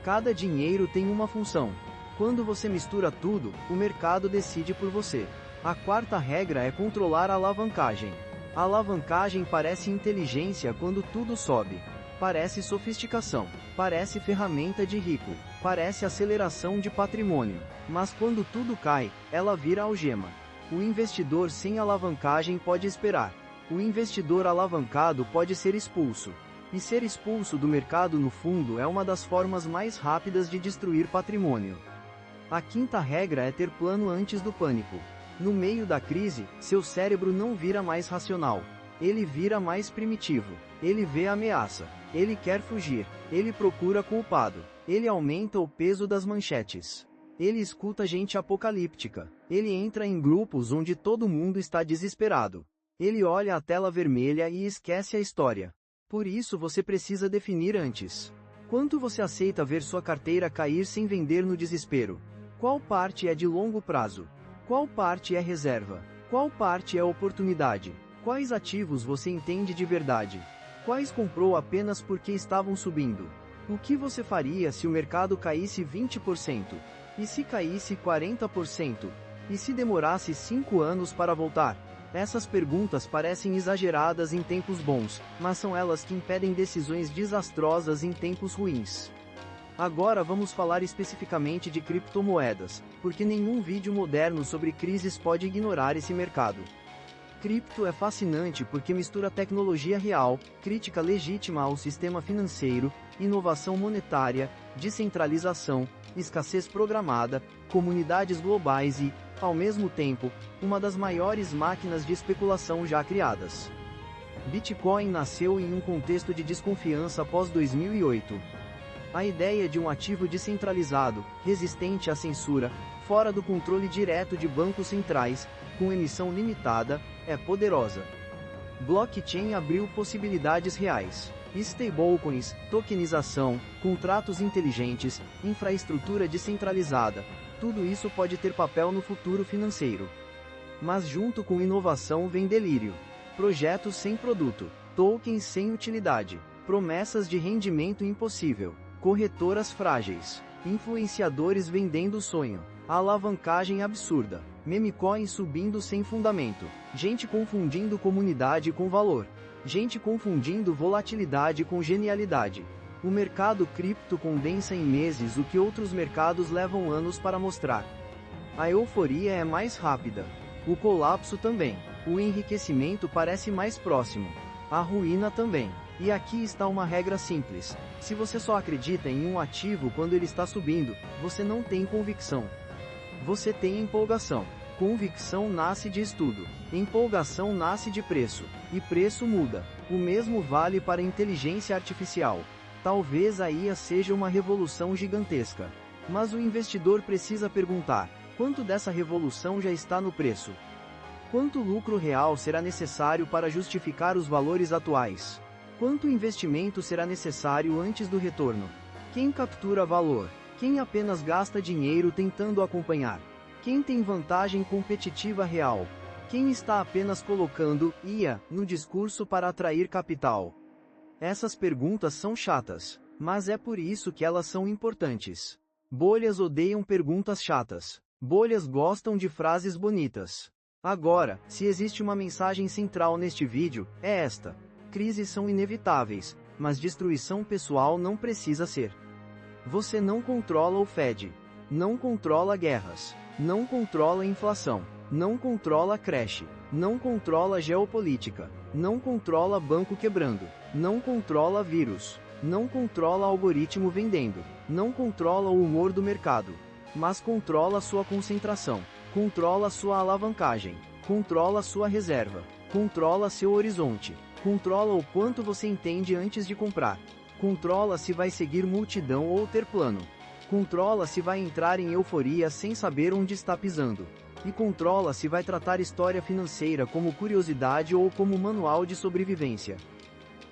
Cada dinheiro tem uma função. Quando você mistura tudo, o mercado decide por você. A quarta regra é controlar a alavancagem. A alavancagem parece inteligência quando tudo sobe. Parece sofisticação. Parece ferramenta de rico. Parece aceleração de patrimônio. Mas quando tudo cai, ela vira algema. O investidor sem alavancagem pode esperar. O investidor alavancado pode ser expulso. E ser expulso do mercado no fundo é uma das formas mais rápidas de destruir patrimônio. A quinta regra é ter plano antes do pânico. No meio da crise, seu cérebro não vira mais racional. Ele vira mais primitivo. Ele vê a ameaça. Ele quer fugir. Ele procura culpado. Ele aumenta o peso das manchetes. Ele escuta gente apocalíptica. Ele entra em grupos onde todo mundo está desesperado. Ele olha a tela vermelha e esquece a história. Por isso você precisa definir antes. Quanto você aceita ver sua carteira cair sem vender no desespero? Qual parte é de longo prazo? Qual parte é reserva? Qual parte é oportunidade? Quais ativos você entende de verdade? Quais comprou apenas porque estavam subindo? O que você faria se o mercado caísse 20%? E se caísse 40%? E se demorasse 5 anos para voltar? Essas perguntas parecem exageradas em tempos bons, mas são elas que impedem decisões desastrosas em tempos ruins. Agora vamos falar especificamente de criptomoedas, porque nenhum vídeo moderno sobre crises pode ignorar esse mercado. Cripto é fascinante porque mistura tecnologia real, crítica legítima ao sistema financeiro, inovação monetária, descentralização, escassez programada, comunidades globais e, ao mesmo tempo, uma das maiores máquinas de especulação já criadas. Bitcoin nasceu em um contexto de desconfiança após 2008. A ideia de um ativo descentralizado, resistente à censura, fora do controle direto de bancos centrais, com emissão limitada, é poderosa. Blockchain abriu possibilidades reais. Stablecoins, tokenização, contratos inteligentes, infraestrutura descentralizada, tudo isso pode ter papel no futuro financeiro. Mas junto com inovação vem delírio. Projetos sem produto, tokens sem utilidade, promessas de rendimento impossível, corretoras frágeis, influenciadores vendendo sonho, alavancagem absurda, memecoins subindo sem fundamento, gente confundindo comunidade com valor, gente confundindo volatilidade com genialidade. O mercado cripto condensa em meses o que outros mercados levam anos para mostrar. A euforia é mais rápida. O colapso também. O enriquecimento parece mais próximo. A ruína também. E aqui está uma regra simples. Se você só acredita em um ativo quando ele está subindo, você não tem convicção. Você tem empolgação. Convicção nasce de estudo. Empolgação nasce de preço. E preço muda. O mesmo vale para a inteligência artificial. Talvez a IA seja uma revolução gigantesca. Mas o investidor precisa perguntar: quanto dessa revolução já está no preço? Quanto lucro real será necessário para justificar os valores atuais? Quanto investimento será necessário antes do retorno? Quem captura valor? Quem apenas gasta dinheiro tentando acompanhar? Quem tem vantagem competitiva real? Quem está apenas colocando IA no discurso para atrair capital? Essas perguntas são chatas, mas é por isso que elas são importantes. Bolhas odeiam perguntas chatas. Bolhas gostam de frases bonitas. Agora, se existe uma mensagem central neste vídeo, é esta: crises são inevitáveis, mas destruição pessoal não precisa ser. Você não controla o Fed. Não controla guerras. Não controla inflação. Não controla creche. Não controla geopolítica. Não controla banco quebrando. Não controla vírus. Não controla algoritmo vendendo. Não controla o humor do mercado. Mas controla sua concentração. Controla sua alavancagem. Controla sua reserva. Controla seu horizonte. Controla o quanto você entende antes de comprar. Controla se vai seguir multidão ou ter plano. Controla se vai entrar em euforia sem saber onde está pisando. E controla se vai tratar história financeira como curiosidade ou como manual de sobrevivência.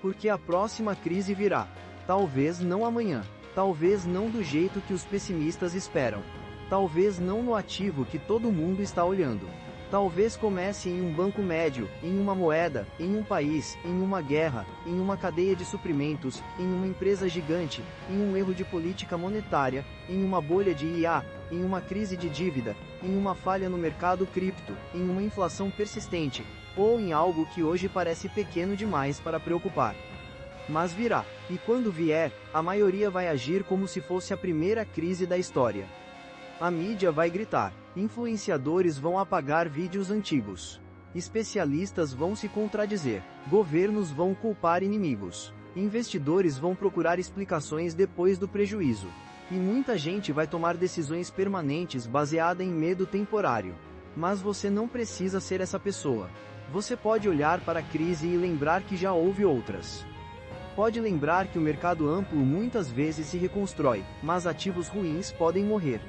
Porque a próxima crise virá. Talvez não amanhã. Talvez não do jeito que os pessimistas esperam. Talvez não no ativo que todo mundo está olhando. Talvez comece em um banco médio, em uma moeda, em um país, em uma guerra, em uma cadeia de suprimentos, em uma empresa gigante, em um erro de política monetária, em uma bolha de IA, em uma crise de dívida, em uma falha no mercado cripto, em uma inflação persistente, ou em algo que hoje parece pequeno demais para preocupar. Mas virá, e quando vier, a maioria vai agir como se fosse a primeira crise da história. A mídia vai gritar, influenciadores vão apagar vídeos antigos. Especialistas vão se contradizer, governos vão culpar inimigos. Investidores vão procurar explicações depois do prejuízo. E muita gente vai tomar decisões permanentes baseada em medo temporário. Mas você não precisa ser essa pessoa. Você pode olhar para a crise e lembrar que já houve outras. Pode lembrar que o mercado amplo muitas vezes se reconstrói, mas ativos ruins podem morrer.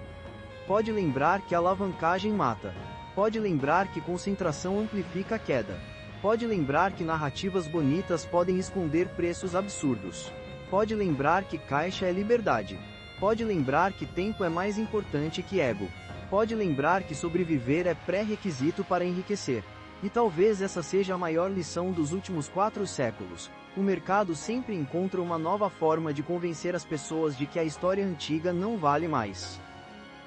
Pode lembrar que a alavancagem mata. Pode lembrar que concentração amplifica a queda. Pode lembrar que narrativas bonitas podem esconder preços absurdos. Pode lembrar que caixa é liberdade. Pode lembrar que tempo é mais importante que ego. Pode lembrar que sobreviver é pré-requisito para enriquecer. E talvez essa seja a maior lição dos últimos 4 séculos. O mercado sempre encontra uma nova forma de convencer as pessoas de que a história antiga não vale mais.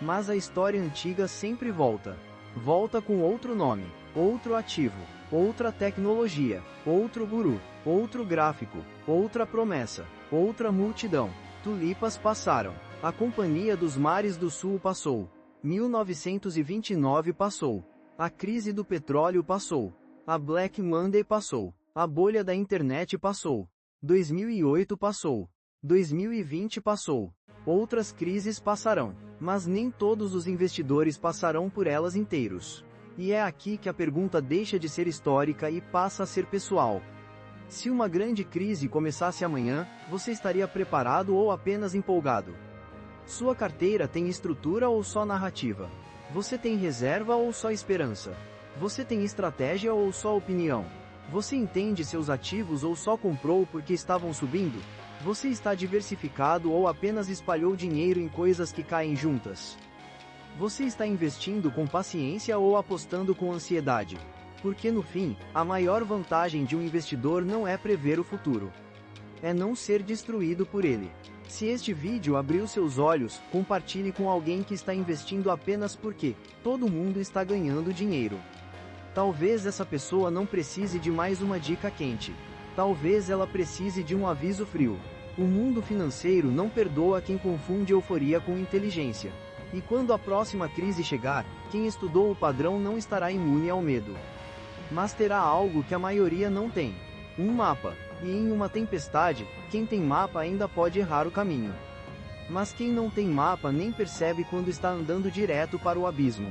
Mas a história antiga sempre volta. Volta com outro nome, outro ativo, outra tecnologia, outro guru, outro gráfico, outra promessa, outra multidão. Tulipas passaram. A Companhia dos Mares do Sul passou. 1929 passou. A crise do petróleo passou. A Black Monday passou. A bolha da internet passou. 2008 passou. 2020 passou. Outras crises passarão, mas nem todos os investidores passarão por elas inteiros. E é aqui que a pergunta deixa de ser histórica e passa a ser pessoal. Se uma grande crise começasse amanhã, você estaria preparado ou apenas empolgado? Sua carteira tem estrutura ou só narrativa? Você tem reserva ou só esperança? Você tem estratégia ou só opinião? Você entende seus ativos ou só comprou porque estavam subindo? Você está diversificado ou apenas espalhou dinheiro em coisas que caem juntas? Você está investindo com paciência ou apostando com ansiedade? Porque no fim, a maior vantagem de um investidor não é prever o futuro. É não ser destruído por ele. Se este vídeo abriu seus olhos, compartilhe com alguém que está investindo apenas porque todo mundo está ganhando dinheiro. Talvez essa pessoa não precise de mais uma dica quente. Talvez ela precise de um aviso frio. O mundo financeiro não perdoa quem confunde euforia com inteligência. E quando a próxima crise chegar, quem estudou o padrão não estará imune ao medo. Mas terá algo que a maioria não tem: um mapa. E em uma tempestade, quem tem mapa ainda pode errar o caminho. Mas quem não tem mapa nem percebe quando está andando direto para o abismo.